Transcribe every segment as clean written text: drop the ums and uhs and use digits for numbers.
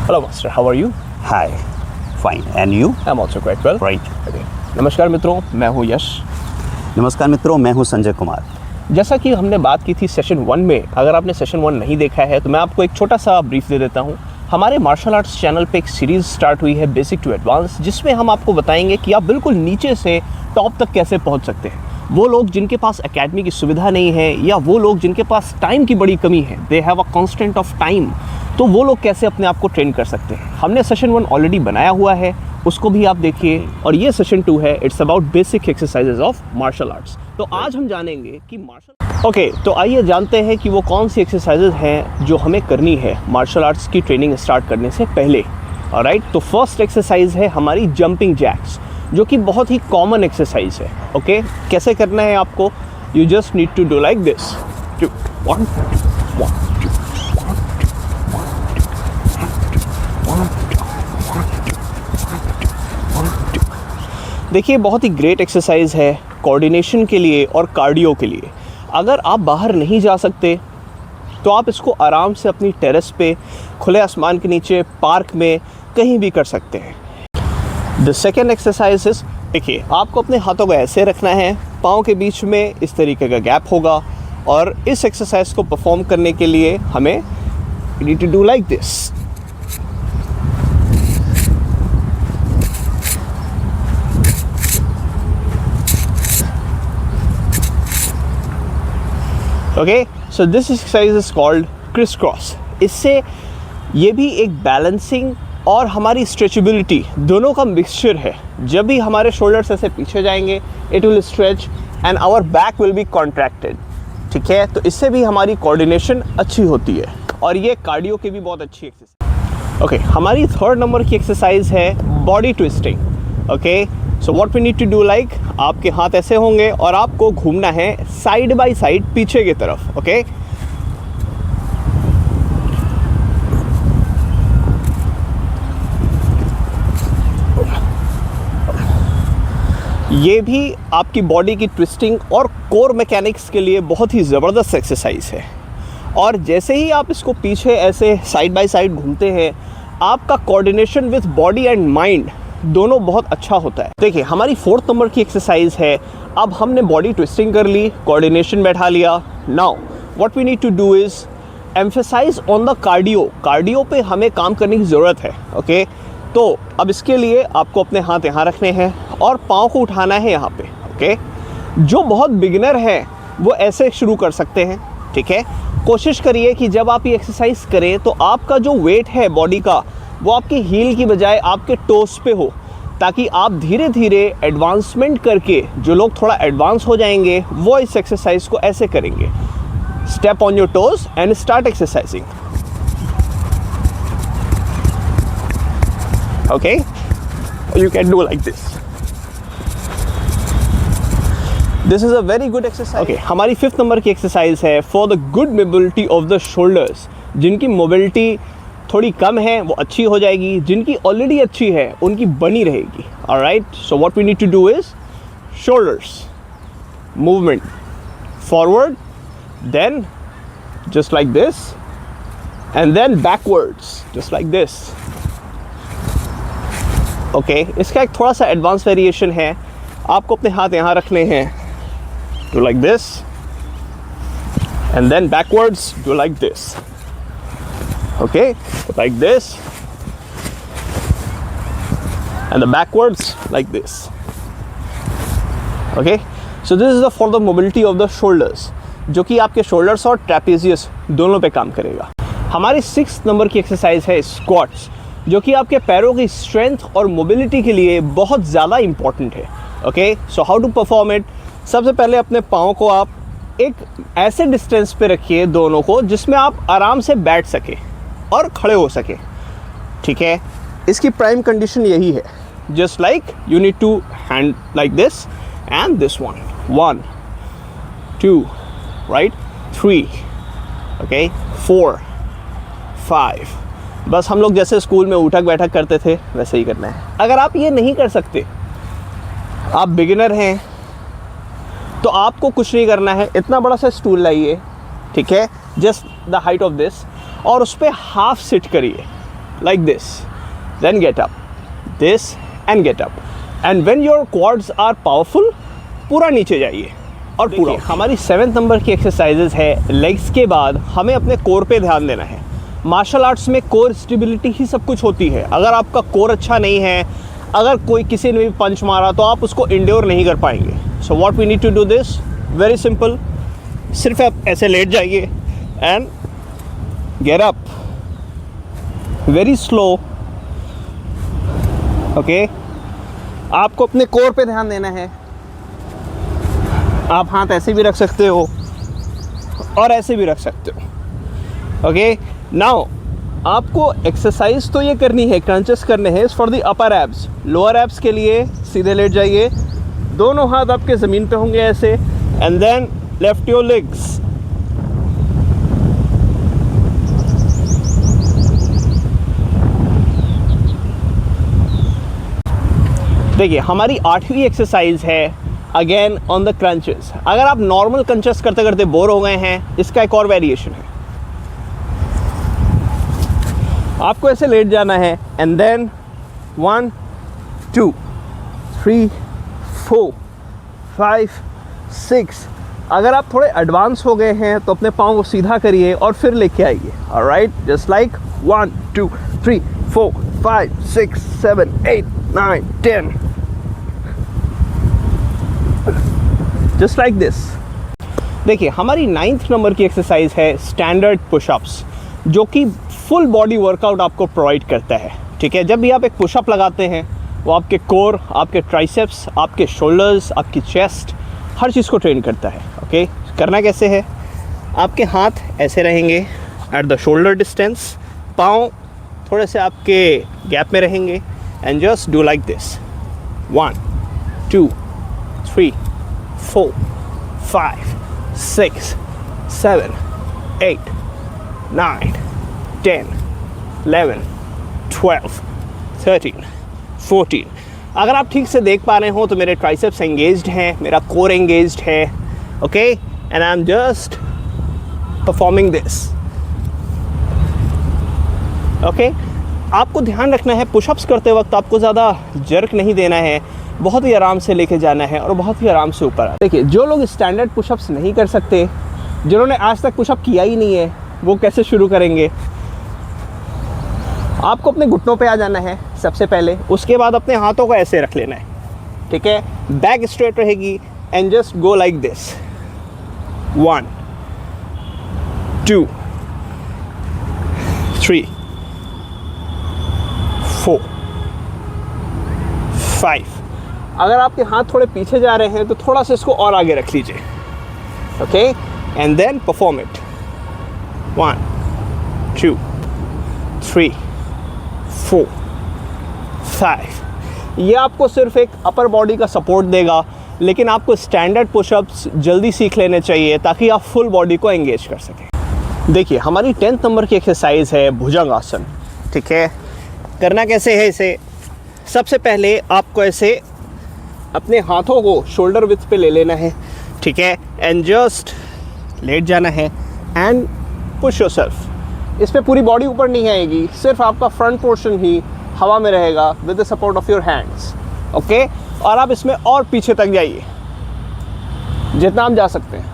Hello, Master. How are you? Hi, fine. And you? I'm also quite well. Right. Okay. नमस्कार मित्रों, मैं हूँ यश। नमस्कार मित्रों, मैं हूँ संजय कुमार। जैसा कि हमने बात की थी सेशन 1 में, अगर आपने सेशन 1 नहीं देखा है तो मैं आपको एक छोटा सा ब्रीफ दे देता हूँ। हमारे मार्शल आर्ट्स चैनल पे एक सीरीज़ स्टार्ट हुई है बेसिक टू एडवांस, जिसमें हम आपको बताएंगे कि आप बिल्कुल नीचे से टॉप तक कैसे पहुँच सकते हैं। वो लोग जिनके पास एकेडमी की सुविधा नहीं है या वो लोग जिनके पास टाइम की बड़ी कमी है, they have a constant of time, तो वो लोग कैसे अपने आप को ट्रेन कर सकते हैं। हमने सेशन 1 ऑलरेडी बनाया हुआ है, उसको भी आप देखिए, और ये सेशन 2 है। It's about basic exercises of martial arts. तो आज हम जानेंगे कि तो आइए जानते हैं कि वो कौन सी एक्सरसाइजेज हैं जो हमें करनी है मार्शल आर्ट्स की ट्रेनिंग स्टार्ट करने से पहले। ऑलराइट, तो फर्स्ट एक्सरसाइज है हमारी जंपिंग जैक्स, जो कि बहुत ही कॉमन एक्सरसाइज है। ओके, कैसे करना है आपको? You just need to do like this. देखिए, बहुत ही ग्रेट एक्सरसाइज है कोऑर्डिनेशन के लिए और कार्डियो के लिए। अगर आप बाहर नहीं जा सकते तो आप इसको आराम से अपनी टेरेस पे, खुले आसमान के नीचे, पार्क में, कहीं भी कर सकते हैं। द सेकेंड एक्सरसाइज इज, देखिए, आपको अपने हाथों को ऐसे रखना है, पाँव के बीच में इस तरीके का गैप होगा, और इस एक्सरसाइज को परफॉर्म करने के लिए हमें you need to do like this. Okay, so this exercise is called criss cross. इससे ये भी एक बैलेंसिंग और हमारी स्ट्रेचेबिलिटी दोनों का मिक्सचर है। जब भी हमारे शोल्डर्स ऐसे पीछे जाएंगे, it will stretch and our back will be contracted. ठीक है, तो इससे भी हमारी कोऑर्डिनेशन अच्छी होती है, और ये कार्डियो की भी बहुत अच्छी एक्सरसाइज। ओके, हमारी थर्ड नंबर की एक्सरसाइज है body twisting. Okay, so what we need to do, like आपके हाथ ऐसे होंगे और आपको घूमना है साइड बाय साइड पीछे की तरफ। ओके, ये भी आपकी बॉडी की ट्विस्टिंग और कोर मैकेनिक्स के लिए बहुत ही ज़बरदस्त एक्सरसाइज है। और जैसे ही आप इसको पीछे ऐसे साइड बाय साइड घूमते हैं, आपका coordination with body and mind दोनों बहुत अच्छा होता है। देखिए, हमारी फोर्थ नंबर की एक्सरसाइज है, अब हमने बॉडी ट्विस्टिंग कर ली, कोऑर्डिनेशन बैठा लिया। Now what we need to do is emphasise on the cardio. Cardio पे हमें काम करने की ज़रूरत है। ओके, तो अब इसके लिए आपको अपने हाथ यहाँ रखने हैं और पाँव को उठाना है यहाँ पे। ओके, जो बहुत बिगिनर है वो ऐसे शुरू कर सकते हैं। ठीक है, कोशिश करिए कि जब आप ये एक्सरसाइज करें तो आपका जो वेट है बॉडी का, वो आपके हील की बजाय आपके टोस पे हो, ताकि आप धीरे धीरे एडवांसमेंट करके, जो लोग थोड़ा एडवांस हो जाएंगे वो इस एक्सरसाइज को ऐसे करेंगे। Step on your toes and start exercising. Okay, you can do like this. This is a very good exercise. Okay, हमारी फिफ्थ नंबर की एक्सरसाइज है for the good mobility of the shoulders. जिनकी mobility थोड़ी कम है वो अच्छी हो जाएगी, जिनकी ऑलरेडी अच्छी है उनकी बनी रहेगी। Alright, so what we need to do is shoulders movement forward, then just like this, and then backwards just like this. Okay, इसका एक थोड़ा सा एडवांस वेरिएशन है। आपको अपने हाथ यहाँ रखने हैं, do like this, and then backwards do like this. Okay, like this, and the backwards like this. Okay, so this is for the mobility of the shoulders, जो कि आपके shoulders और trapezius दोनों पे काम करेगा। हमारी 6th नंबर की एक्सरसाइज है स्क्वाट्स, जो कि आपके पैरों की स्ट्रेंथ और मोबिलिटी के लिए बहुत ज़्यादा इंपॉर्टेंट है। Okay, so how to perform it? सबसे पहले अपने पाँव को आप एक ऐसे डिस्टेंस पे रखिए दोनों को, जिसमें आप आराम से बैठ सके और खड़े हो सके। ठीक है, इसकी प्राइम कंडीशन यही है। Just like you need to hand like this and this one, 1 2 right, 3 okay, 4 5। बस हम लोग जैसे स्कूल में उठक बैठक करते थे वैसे ही करना है। अगर आप ये नहीं कर सकते, आप बिगिनर हैं, तो आपको कुछ नहीं करना है। इतना बड़ा सा स्टूल लाइए, ठीक है, just the height of this, और उस पर हाफ सिट करिए। like this, then get up, this and get up, and when your quads are powerful, पूरा नीचे जाइए और पूरा। हमारी 7th नंबर की एक्सरसाइजेज है लेग्स के बाद हमें अपने कोर पे ध्यान देना है। मार्शल आर्ट्स में कोर स्टेबिलिटी ही सब कुछ होती है। अगर आपका कोर अच्छा नहीं है, अगर कोई किसी ने भी पंच मारा तो आप उसको इंड्योर नहीं कर पाएंगे। So what we need to do this, very simple, सिर्फ आप ऐसे लेट जाइए and get up, very slow. Okay, आपको अपने कोर पे ध्यान देना है। आप हाथ ऐसे भी रख सकते हो और ऐसे भी रख सकते हो। ओके, नाउ आपको एक्सरसाइज तो ये करनी है, क्रंचेस करने हैं for the upper abs. Lower abs के लिए सीधे लेट जाइए, दोनों हाथ आपके ज़मीन पे होंगे ऐसे, and then left your legs. देखिए, हमारी 8वीं एक्सरसाइज है अगेन ऑन द क्रंचेस। अगर आप नॉर्मल क्रंचेस करते करते बोर हो गए हैं, इसका एक और वेरिएशन है। आपको ऐसे लेट जाना है एंड देन 1 2 3 4 5 6। अगर आप थोड़े एडवांस हो गए हैं तो अपने पाँव को सीधा करिए और फिर लेके आइए। Alright, just like 1 2 3 4 5 6 7 8 9 10, just like this. देखिए, हमारी 9th नंबर की एक्सरसाइज है स्टैंडर्ड पुशअप्स, जो कि फुल बॉडी वर्कआउट आपको प्रोवाइड करता है। ठीक है, जब भी आप एक पुशअप लगाते हैं वो आपके कोर, आपके ट्राइसेप्स, आपके शोल्डर्स, आपकी चेस्ट, हर चीज़ को ट्रेन करता है। ओके, करना कैसे है, आपके हाथ ऐसे रहेंगे एट द शोल्डर डिस्टेंस, पाँव थोड़े से आपके गैप में रहेंगे, and just do like this. 1 2 3 4 5 6 7 8 9 10 11 12 13 14। अगर आप ठीक से देख पा रहे हो तो मेरे ट्राइसेप्स एंगेज्ड हैं, मेरा कोर एंगेज्ड है। Okay, and I am just performing this. Okay, आपको ध्यान रखना है पुशअप्स करते वक्त आपको ज़्यादा जर्क नहीं देना है, बहुत ही आराम से लेके जाना है और बहुत ही आराम से ऊपर आना। देखिए, जो लोग स्टैंडर्ड पुशअप्स नहीं कर सकते, जिन्होंने आज तक पुशअप किया ही नहीं है, वो कैसे शुरू करेंगे। आपको अपने घुटनों पे आ जाना है सबसे पहले, उसके बाद अपने हाथों को ऐसे रख लेना है। ठीक है, बैक स्ट्रेट रहेगी and just go like this. 1 2 3 4 5। अगर आपके हाथ थोड़े पीछे जा रहे हैं तो थोड़ा सा इसको और आगे रख लीजिए। Okay, and then perform it. 1 2 3 4 5। ये आपको सिर्फ एक अपर बॉडी का सपोर्ट देगा, लेकिन आपको स्टैंडर्ड पुशअप्स जल्दी सीख लेने चाहिए ताकि आप फुल बॉडी को एंगेज कर सकें। देखिए, हमारी 10th नंबर की एक्सरसाइज है भुजंग आसन। ठीक है, करना कैसे है इसे, सबसे पहले आपको ऐसे अपने हाथों को शोल्डर विड्थ पे ले लेना है। ठीक है, एंड जस्ट लेट जाना है एंड पुश योरसेल्फ। इस पे पूरी बॉडी ऊपर नहीं आएगी, सिर्फ आपका फ्रंट पोर्शन ही हवा में रहेगा with the support of your hands. Okay, और आप इसमें और पीछे तक जाइए जितना आप जा सकते हैं,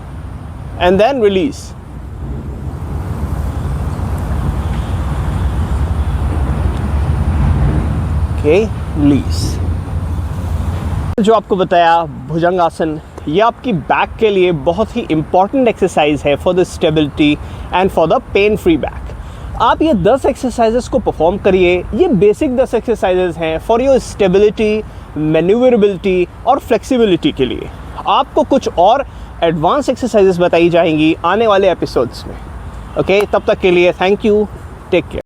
and then release. Okay, release. जो आपको बताया भुजंग आसन, ये आपकी बैक के लिए बहुत ही इंपॉर्टेंट एक्सरसाइज है for the stability and for the pain free back. आप ये 10 एक्सरसाइजेस को परफॉर्म करिए। ये बेसिक 10 एक्सरसाइजेस हैं फॉर योर स्टेबिलिटी, मैन्यूवरेबिलिटी और फ्लेक्सिबिलिटी के लिए। आपको कुछ और एडवांस एक्सरसाइजेस बताई जाएंगी आने वाले एपिसोड्स में। ओके, तब तक के लिए थैंक यू, टेक केयर।